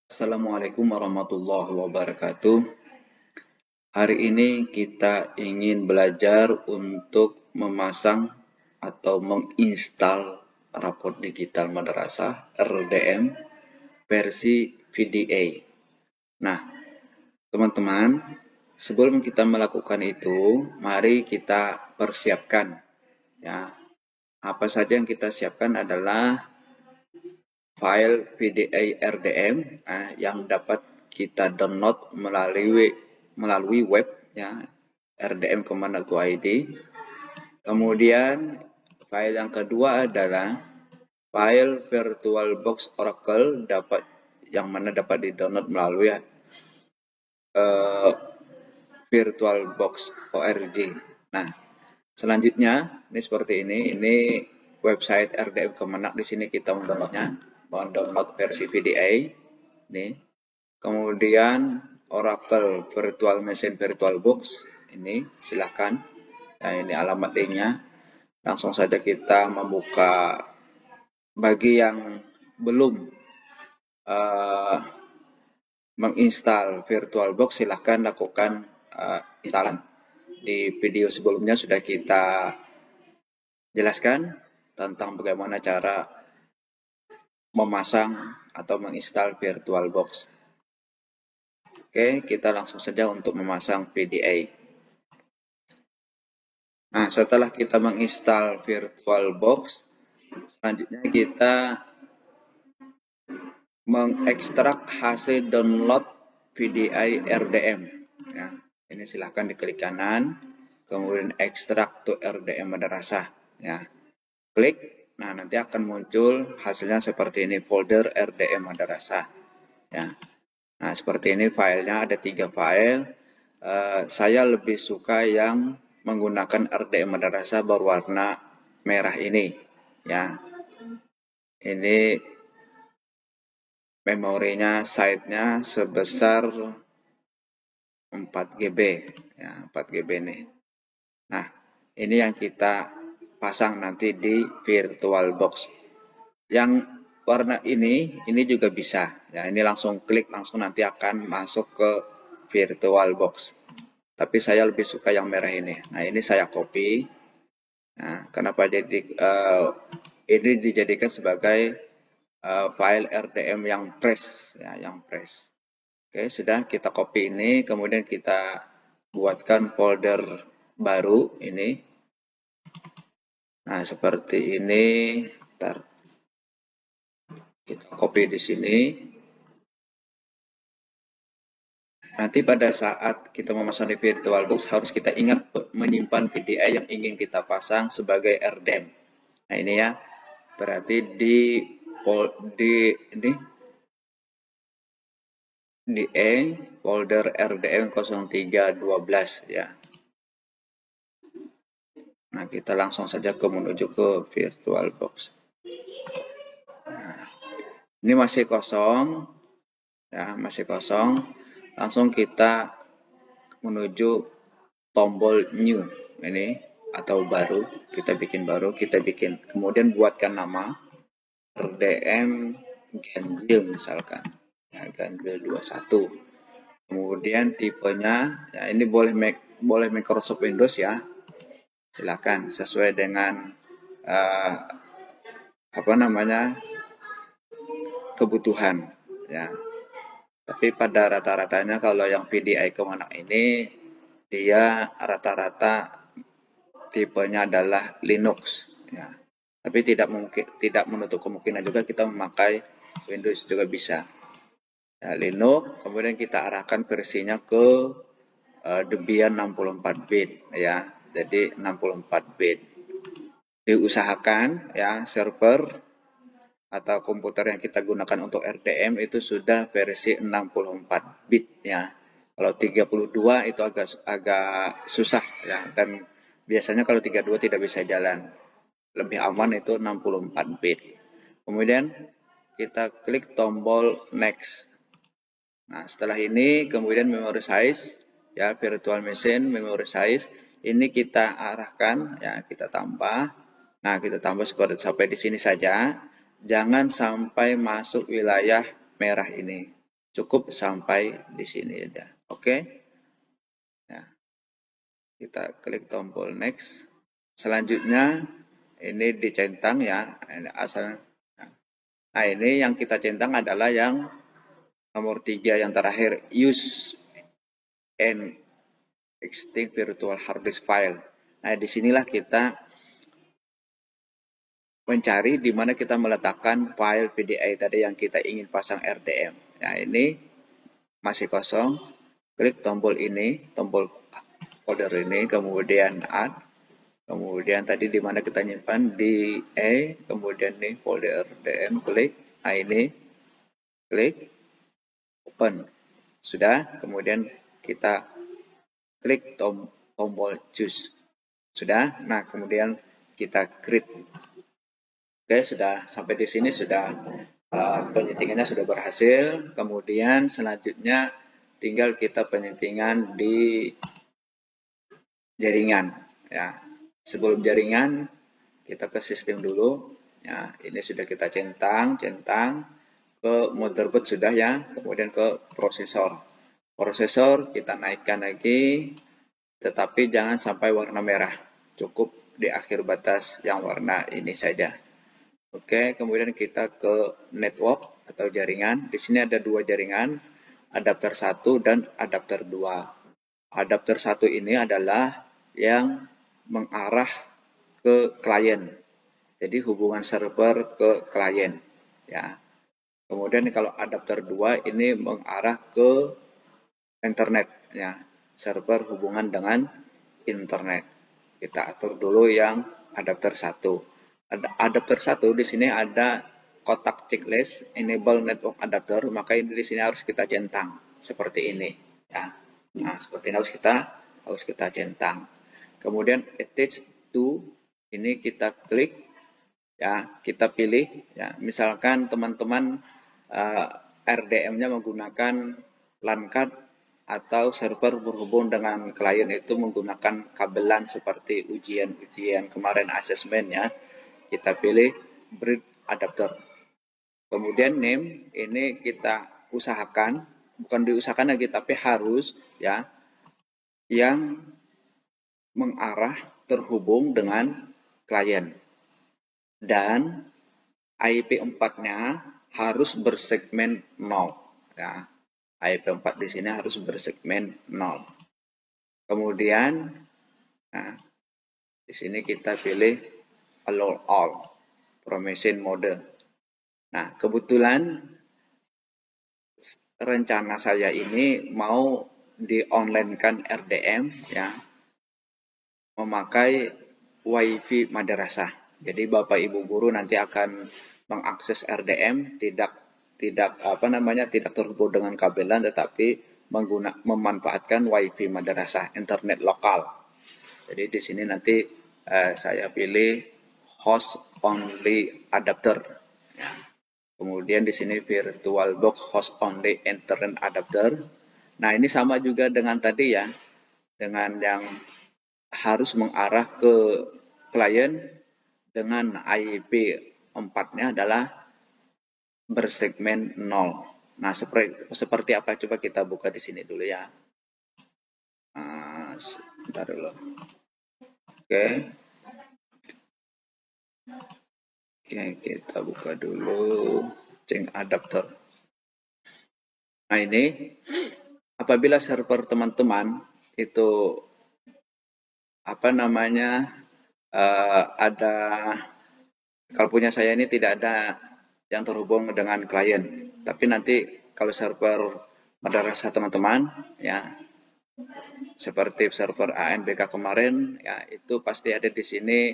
Assalamualaikum warahmatullahi wabarakatuh. Hari ini kita ingin belajar untuk memasang atau menginstal raport digital madrasah RDM versi VDA. Nah, teman-teman, sebelum kita melakukan itu, mari kita persiapkan. Ya, apa saja yang kita siapkan adalah file VDA RDM yang dapat kita download melalui web ya rdm.kemenak.id. Kemudian file yang kedua adalah file VirtualBox Oracle yang mana dapat di-download melalui VirtualBox.org. Nah, selanjutnya ini seperti ini. Ini website RDM Kemenak. Di sini kita mendownload versi VDA. Nih. Kemudian Oracle Virtual Machine VirtualBox. Ini silakan. Nah, ini alamat linknya. Langsung saja kita membuka. Bagi yang belum menginstal VirtualBox, silahkan lakukan instalan. Di video sebelumnya sudah kita jelaskan tentang bagaimana cara memasang atau menginstal VirtualBox. Oke, kita langsung saja untuk memasang VDA. Nah, setelah kita menginstal VirtualBox, selanjutnya kita mengekstrak hasil download VDA RDM. Ya, ini silahkan diklik kanan, kemudian ekstrak to RDM madrasah. Ya, klik. Nah, nanti akan muncul hasilnya seperti ini, folder RDM madrasah. Ya. Nah, seperti ini filenya, ada 3 file. Saya lebih suka yang menggunakan RDM madrasah berwarna merah ini. Ya. Ini memorinya, size-nya sebesar 4 GB. Ya, 4 GB nih. Nah, ini yang kita pasang nanti di VirtualBox. Yang warna ini juga bisa. Ya, ini langsung klik, langsung nanti akan masuk ke VirtualBox. Tapi saya lebih suka yang merah ini. Nah, ini saya copy. Nah, kenapa ini dijadikan sebagai file RDM yang press, ya, yang press. Oke, sudah kita copy ini, kemudian kita buatkan folder baru ini. Nah, seperti ini. Ntar kita copy di sini. Nanti pada saat kita memasang di VirtualBox harus kita ingat menyimpan VDA yang ingin kita pasang sebagai RDM. Nah, ini ya. Berarti di folder RDM 0312 ya. Nah, kita langsung saja menuju ke VirtualBox. Nah, ini masih kosong. Ya, masih kosong. Langsung kita menuju tombol new ini atau baru, kita bikin baru, kemudian buatkan nama RDM Ganjil misalkan. Ya, Ganjil 21. Kemudian tipenya, ya ini boleh Microsoft Windows ya. Silakan sesuai dengan kebutuhan ya. Tapi pada rata-ratanya kalau yang VDA Kemenak ini dia rata-rata tipenya adalah Linux ya. Tapi tidak menutup kemungkinan juga kita memakai Windows juga bisa. Ya, Linux, kemudian kita arahkan versinya ke Debian 64 bit ya. Jadi 64 bit. Diusahakan ya server atau komputer yang kita gunakan untuk RDM itu sudah versi 64 bit ya. Kalau 32 itu agak susah ya, dan biasanya kalau 32 tidak bisa jalan. Lebih aman itu 64 bit. Kemudian kita klik tombol next. Nah, setelah ini kemudian memory size ya, virtual machine memory size ini kita arahkan ya, kita tambah. Nah, kita tambah seperti sampai di sini saja. Jangan sampai masuk wilayah merah ini. Cukup sampai di sini aja. Oke. Nah, kita klik tombol next. Selanjutnya ini dicentang ya, ini asal. Nah, ini yang kita centang adalah yang nomor 3 yang terakhir, use and extend virtual hard disk file. Nah, disinilah kita mencari di mana kita meletakkan file PDI tadi yang kita ingin pasang RDM. Nah, ini masih kosong. Klik tombol ini, tombol folder ini, kemudian add. Kemudian tadi di mana kita nyimpan di kemudian nih folder RDM, klik. Nah, ini klik open. Sudah, kemudian kita klik tombol choose. Sudah. Nah, kemudian kita create. Oke, sudah sampai di sini sudah penyetingannya sudah berhasil. Kemudian selanjutnya tinggal kita penyetingan di jaringan ya. Sebelum jaringan kita ke sistem dulu. Ya, ini sudah kita centang ke motherboard sudah ya, kemudian ke prosesor. Prosesor kita naikkan lagi, tetapi jangan sampai warna merah. Cukup di akhir batas yang warna ini saja. Oke, kemudian kita ke network atau jaringan. Di sini ada dua jaringan, adapter 1 dan adapter 2. Adapter 1 ini adalah yang mengarah ke klien. Jadi hubungan server ke klien ya. Kemudian kalau adapter 2 ini mengarah ke internet ya. Server hubungan dengan internet. Kita atur dulu yang adapter 1. Adapter 1 di sini ada kotak checklist enable network adapter, maka ini di sini harus kita centang seperti ini ya. Nah, seperti ini harus kita centang. Kemudian attach to ini kita klik ya, kita pilih ya. Misalkan teman-teman RDM-nya menggunakan LAN card atau server berhubung dengan klien itu menggunakan kabelan seperti ujian kemarin asesmen ya. Kita pilih bridge adapter. Kemudian name ini kita usahakan, bukan diusahakan lagi tapi harus ya, yang mengarah terhubung dengan klien. Dan IP 4-nya harus bersegmen 0 ya. IP 4 di sini harus bersegmen 0. Kemudian nah, di sini kita pilih allow all permission mode. Nah, kebetulan rencana saya ini mau di-online-kan RDM ya, memakai WiFi madrasah. Jadi Bapak Ibu guru nanti akan mengakses RDM tidak terhubung dengan kabelan, tetapi memanfaatkan WiFi madrasah, internet lokal. Jadi di sini nanti saya pilih host only adapter. Ya. Kemudian di sini VirtualBox host only internet adapter. Nah, ini sama juga dengan tadi ya, dengan yang harus mengarah ke klien dengan IP 4-nya adalah bersegmen 0. Nah, seperti apa? Coba kita buka di sini dulu ya. Sebentar dulu. Oke. Oke, kita buka dulu change adapter. Nah, ini apabila server teman-teman itu ada, kalau punya saya ini tidak ada yang terhubung dengan klien, tapi nanti kalau server madrasah teman-teman ya, seperti server ANBK kemarin ya, itu pasti ada di sini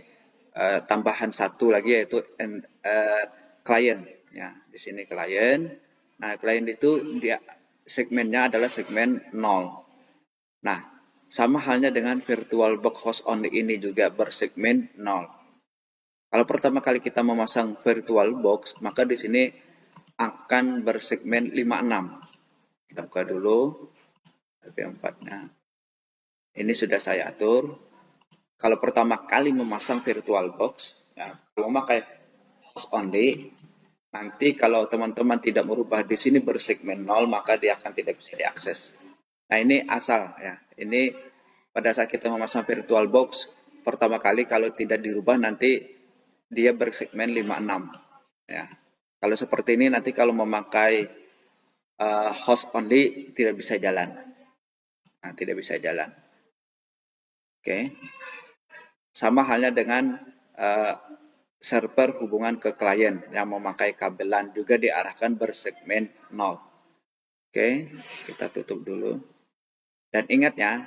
tambahan satu lagi yaitu klien ya. Di sini klien. Nah, klien itu dia segmennya adalah segmen 0. Nah, sama halnya dengan VirtualBox host only ini juga bersegmen 0. Kalau pertama kali kita memasang VirtualBox, maka di sini akan bersegmen 56. Kita buka dulu IP4-nya. Ini sudah saya atur. Kalau pertama kali memasang VirtualBox, ya, kalau memakai host only, Nanti kalau teman-teman tidak merubah di sini bersegmen 0, maka dia akan tidak bisa diakses. Nah, ini asal ya. Ini pada saat kita memasang VirtualBox pertama kali, kalau tidak dirubah nanti dia bersegmen 56 ya. Kalau seperti ini nanti kalau memakai host only tidak bisa jalan. Nah, tidak bisa jalan. Oke. Sama halnya dengan server hubungan ke klien yang memakai kabelan juga diarahkan bersegmen 0. Oke, kita tutup dulu. Dan ingat ya,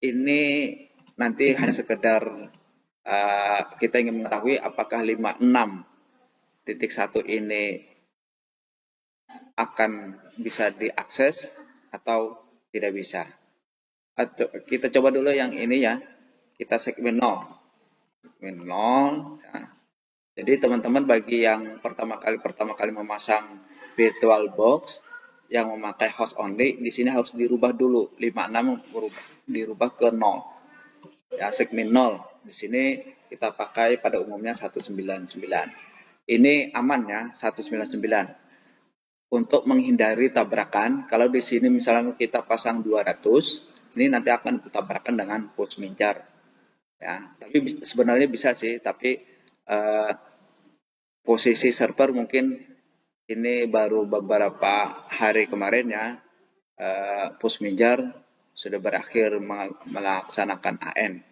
ini nanti hanya sekedar kita ingin mengetahui apakah 56.1 ini akan bisa diakses atau tidak bisa. Atau kita coba dulu yang ini ya, kita segmen 0. Segmen 0 ya. Jadi teman-teman bagi yang pertama kali memasang VirtualBox yang memakai host only, di sini harus dirubah dulu 56 dirubah ke 0. Ya, segmen 0. Di sini kita pakai pada umumnya 199. Ini aman ya, 199. Untuk menghindari tabrakan, kalau di sini misalnya kita pasang 200, ini nanti akan bertabrakan dengan push minjar. Ya, tapi sebenarnya bisa sih, tapi posisi server mungkin ini baru beberapa hari kemarin ya, push minjar sudah berakhir melaksanakan AN.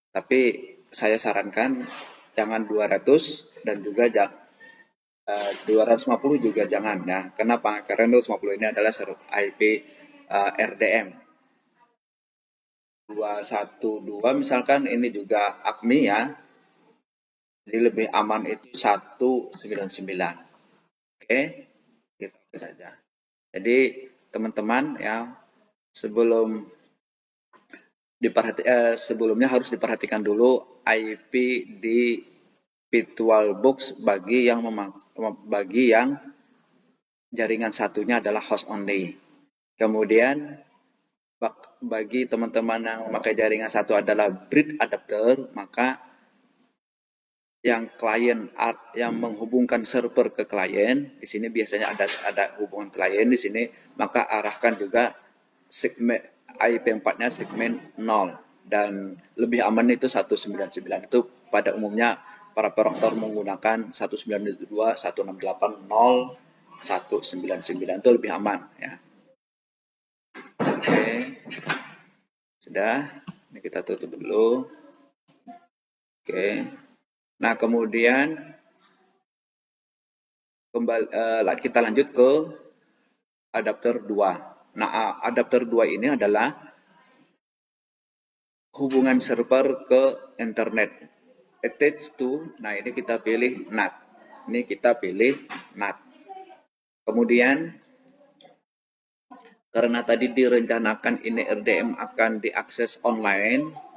Tapi saya sarankan jangan 200 dan juga 250 juga jangan ya. Kenapa? Karena 250 ini adalah IP RDM. 212 misalkan ini juga ACMI ya. Jadi lebih aman itu 199. Oke, gitu saja. Jadi teman-teman ya, sebelumnya harus diperhatikan dulu IP di VirtualBox bagi yang jaringan satunya adalah host only. Kemudian bagi teman-teman yang memakai jaringan satu adalah bridge adapter, maka yang klien yang menghubungkan server ke klien, di sini biasanya ada hubungan klien di sini, maka arahkan juga segmen IP4-nya segmen 0 dan lebih aman itu 199. Itu pada umumnya para operator menggunakan 192, 168, 199 itu lebih aman ya. Oke. Sudah, ini kita tutup dulu. Oke. Nah, kemudian kita lanjut ke adapter 2. Nah, adapter 2 ini adalah hubungan server ke internet. Attached to, nah ini kita pilih NAT. Ini kita pilih NAT. Kemudian, karena tadi direncanakan ini RDM akan diakses online,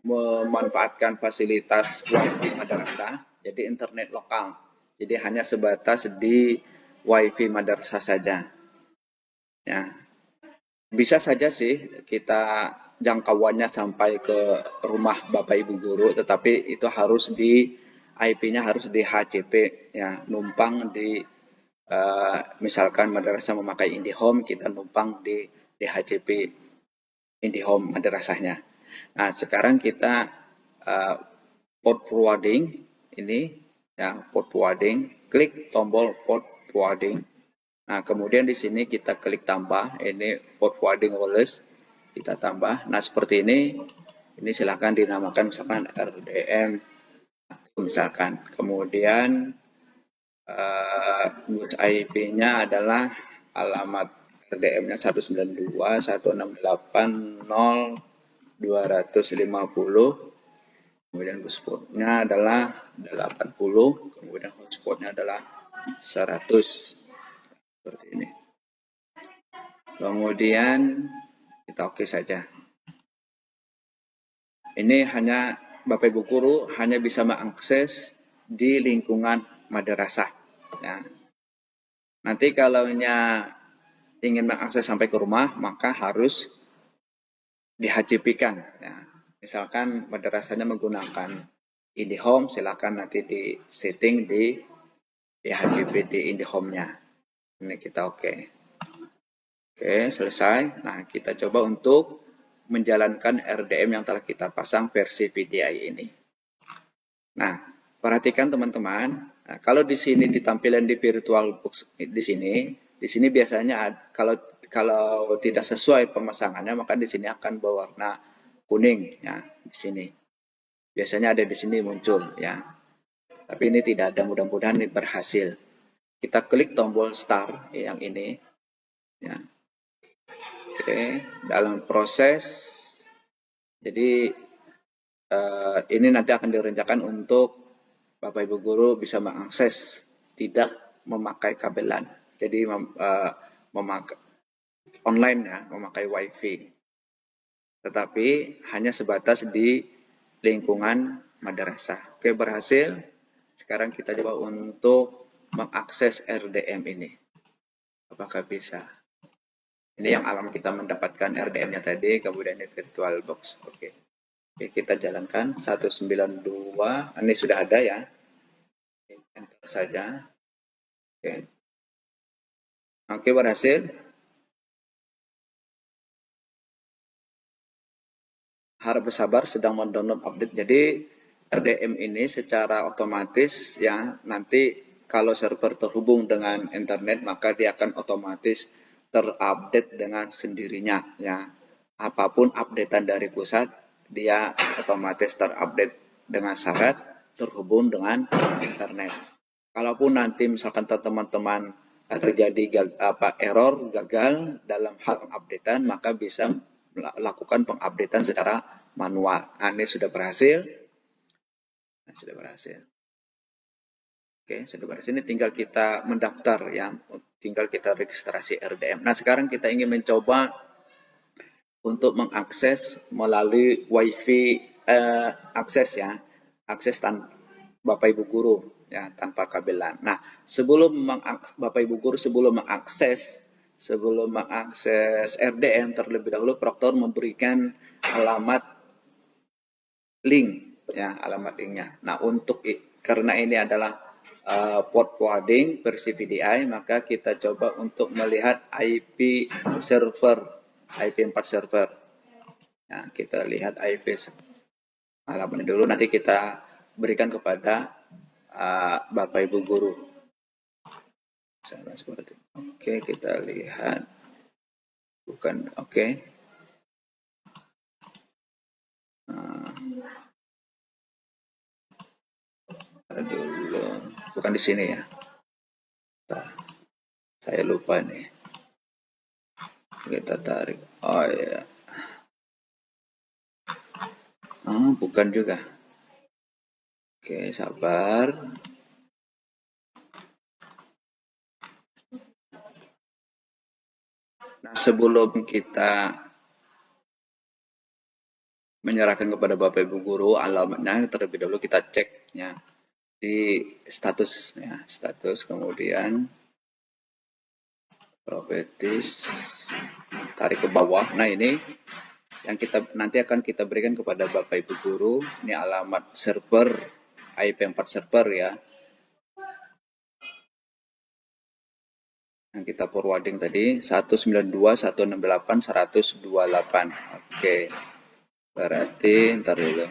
memanfaatkan fasilitas WiFi madrasah, jadi internet lokal. Jadi hanya sebatas di WiFi madrasah saja. Ya, bisa saja sih kita jangkauannya sampai ke rumah Bapak Ibu guru, tetapi itu harus IP-nya harus di HCP ya, numpang di misalkan madrasah memakai IndiHome, kita numpang di HCP IndiHome madrasahnya. Nah, sekarang kita port forwarding ini ya, port forwarding, klik tombol port forwarding. Nah, kemudian di sini kita klik tambah, ini port forwarding wireless, kita tambah. Nah, seperti ini silakan dinamakan misalkan RDM, misalkan. Kemudian IP-nya adalah alamat RDM-nya 192.168.0.250. Kemudian hotspot-nya adalah 80, kemudian hotspot-nya adalah 100. Seperti ini. Kemudian kita oke saja. Ini hanya Bapak Ibu guru hanya bisa mengakses di lingkungan madrasah. Ya. Nanti kalau ingin mengakses sampai ke rumah, maka harus di HCP-kan. Ya. Misalkan madrasahnya menggunakan IndiHome, silakan nanti di setting di ya HGPT IndiHome-nya. Ini kita oke. Oke, selesai. Nah, kita coba untuk menjalankan RDM yang telah kita pasang versi VDI ini. Nah, perhatikan teman-teman. Nah, kalau di sini ditampilan di VirtualBox di sini biasanya kalau tidak sesuai pemasangannya maka di sini akan berwarna kuning ya di sini. Biasanya ada di sini muncul ya. Tapi ini tidak ada, mudah-mudahan ini berhasil. Kita klik tombol start yang ini ya. Oke, dalam proses jadi ini nanti akan direncanakan untuk Bapak Ibu Guru bisa mengakses tidak memakai kabelan. Jadi memakai online ya, memakai WiFi. Tetapi hanya sebatas di lingkungan madrasah. Oke, berhasil. Sekarang kita coba untuk mengakses RDM ini. Apakah bisa? Ini yang alam kita mendapatkan RDM-nya tadi, kemudian ini VirtualBox. Oke. Oke, kita jalankan 192. Ini sudah ada ya. Enter saja. Oke. Oke, berhasil. Harap bersabar, sedang mendownload update. Jadi RDM ini secara otomatis ya nanti kalau server terhubung dengan internet maka dia akan otomatis terupdate dengan sendirinya ya. Apapun updatean dari pusat dia otomatis terupdate dengan syarat terhubung dengan internet. Kalaupun nanti misalkan teman-teman terjadi error gagal dalam hal pengupdatean maka bisa lakukan pengupdatean secara manual. Nah, ini sudah berhasil. Nah, sudah berhasil. Oke, sudah berhasil. Ini tinggal kita mendaftar ya, tinggal kita registrasi RDM. Nah, sekarang kita ingin mencoba untuk mengakses melalui WiFi akses ya, akses Bapak Ibu Guru ya tanpa kabelan. Nah, sebelum Bapak Ibu Guru sebelum mengakses RDM terlebih dahulu Proktor memberikan alamat link ya, alamat linknya. Nah, karena ini adalah port forwarding versi VDI, maka kita coba untuk melihat IP server, IP4 server. Nah, kita lihat IP alamatnya dulu, nanti kita berikan kepada Bapak Ibu Guru. Misalnya seperti itu. Oke, kita lihat. Bukan, oke. Dulu, bukan di sini ya. Nah, saya lupa nih. Kita tarik. Oh ya. Bukan juga. Oke, sabar. Nah, sebelum kita menyerahkan kepada Bapak Ibu Guru alamatnya, terlebih dahulu kita cek ya di status ya, status kemudian properties, tarik ke bawah. Nah, ini yang nanti akan kita berikan kepada Bapak Ibu Guru. Ini alamat server IP4 server ya. Yang kita forwarding tadi 192.168.128. Oke. Berarti ntar dulu.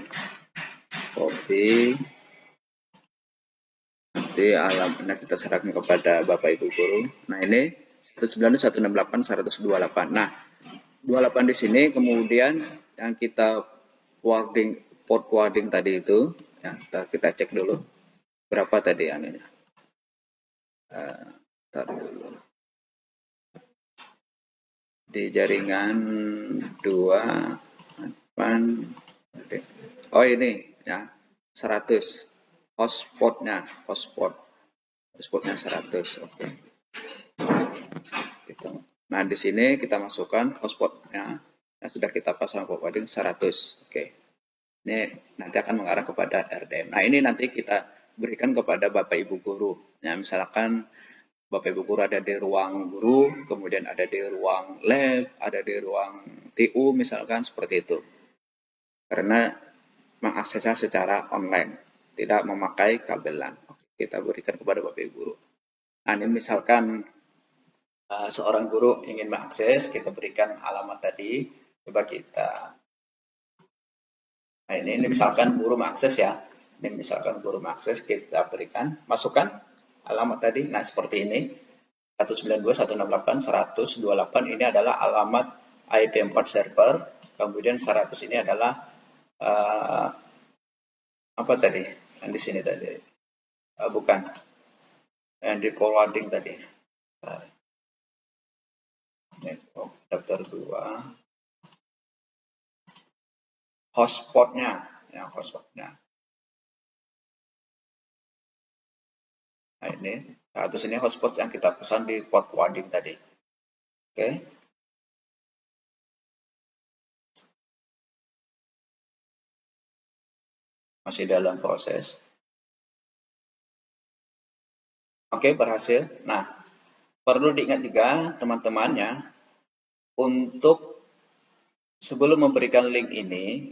Copy. Nanti alamatnya kita serahkan kepada Bapak Ibu Guru. Nah, ini 192.168.128. Nah, 28 di sini kemudian yang kita port forwarding tadi itu ya, kita cek dulu berapa tadi anunya. Ntar dulu. Di jaringan 2 oh ini ya 100 hotspotnya 100. Oke. Nah, di sini kita masukkan hotspotnya yang sudah kita pasang forwarding 100. Oke. Ini nanti akan mengarah kepada RDM. Nah, ini nanti kita berikan kepada Bapak Ibu Guru. Ya, misalkan Bapak Ibu Guru ada di ruang guru, kemudian ada di ruang lab, ada di ruang TU misalkan seperti itu. Karena mengaksesnya secara online, tidak memakai kabelan. Kita berikan kepada Bapak Ibu Guru. Nah, ini misalkan seorang guru ingin mengakses, kita berikan alamat tadi. Coba kita, nah ini misalkan guru mengakses ya. Ini misalkan guru mengakses, kita berikan, masukkan alamat tadi. Nah, seperti ini. 192.168.128 ini adalah alamat IP4 server. Kemudian 100 ini adalah apa tadi? Yang di sini tadi. Bukan. Yang di forwarding tadi. Network adapter 2. Hotspotnya. Ya, hotspotnya. Nah, ini. 100 ini hotspot yang kita pesan di port forwarding tadi. Oke. Masih dalam proses. Oke, berhasil. Nah, perlu diingat juga teman-temannya untuk sebelum memberikan link ini,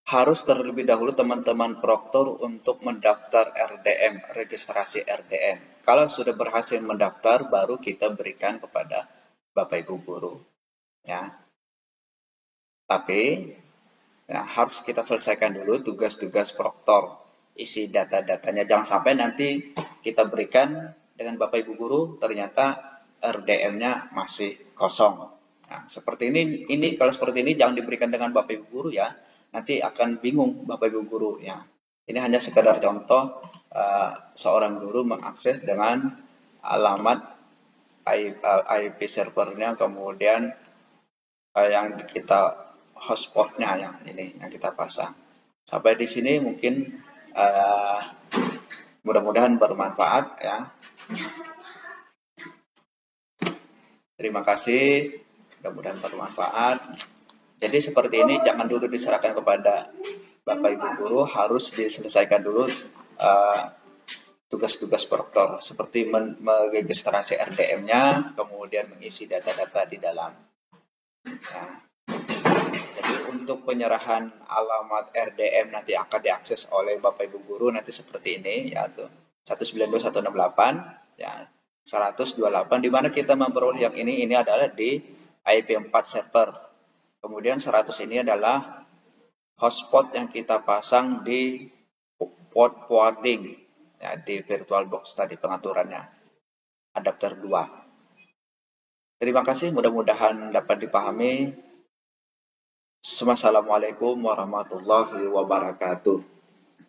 harus terlebih dahulu teman-teman proktor untuk mendaftar RDM, registrasi RDM. Kalau sudah berhasil mendaftar, baru kita berikan kepada Bapak Ibu guru. Ya. Tapi ya, harus kita selesaikan dulu tugas-tugas proktor, isi data-datanya. Jangan sampai nanti kita berikan dengan Bapak Ibu guru, ternyata RDM-nya masih kosong. Nah, seperti ini kalau seperti ini jangan diberikan dengan Bapak Ibu guru ya. Nanti akan bingung Bapak Ibu guru ya. Ini hanya sekedar contoh seorang guru mengakses dengan alamat IP servernya, kemudian yang kita hotspotnya yang ini yang kita pasang. Sampai di sini mungkin mudah-mudahan bermanfaat ya. Terima kasih, mudah-mudahan bermanfaat. Jadi seperti ini jangan dulu diserahkan kepada Bapak Ibu guru, harus diselesaikan dulu tugas-tugas proktor seperti meregistrasi RDM-nya, kemudian mengisi data-data di dalam. Ya. Jadi untuk penyerahan alamat RDM nanti akan diakses oleh Bapak Ibu guru nanti seperti ini, yaitu 192.168 ya 128, di mana kita memperoleh yang ini adalah di IP4 server. Kemudian 100 ini adalah hotspot yang kita pasang di port forwarding ya, di VirtualBox tadi pengaturannya adapter 2. Terima kasih, mudah-mudahan dapat dipahami. Wassalamualaikum warahmatullahi wabarakatuh.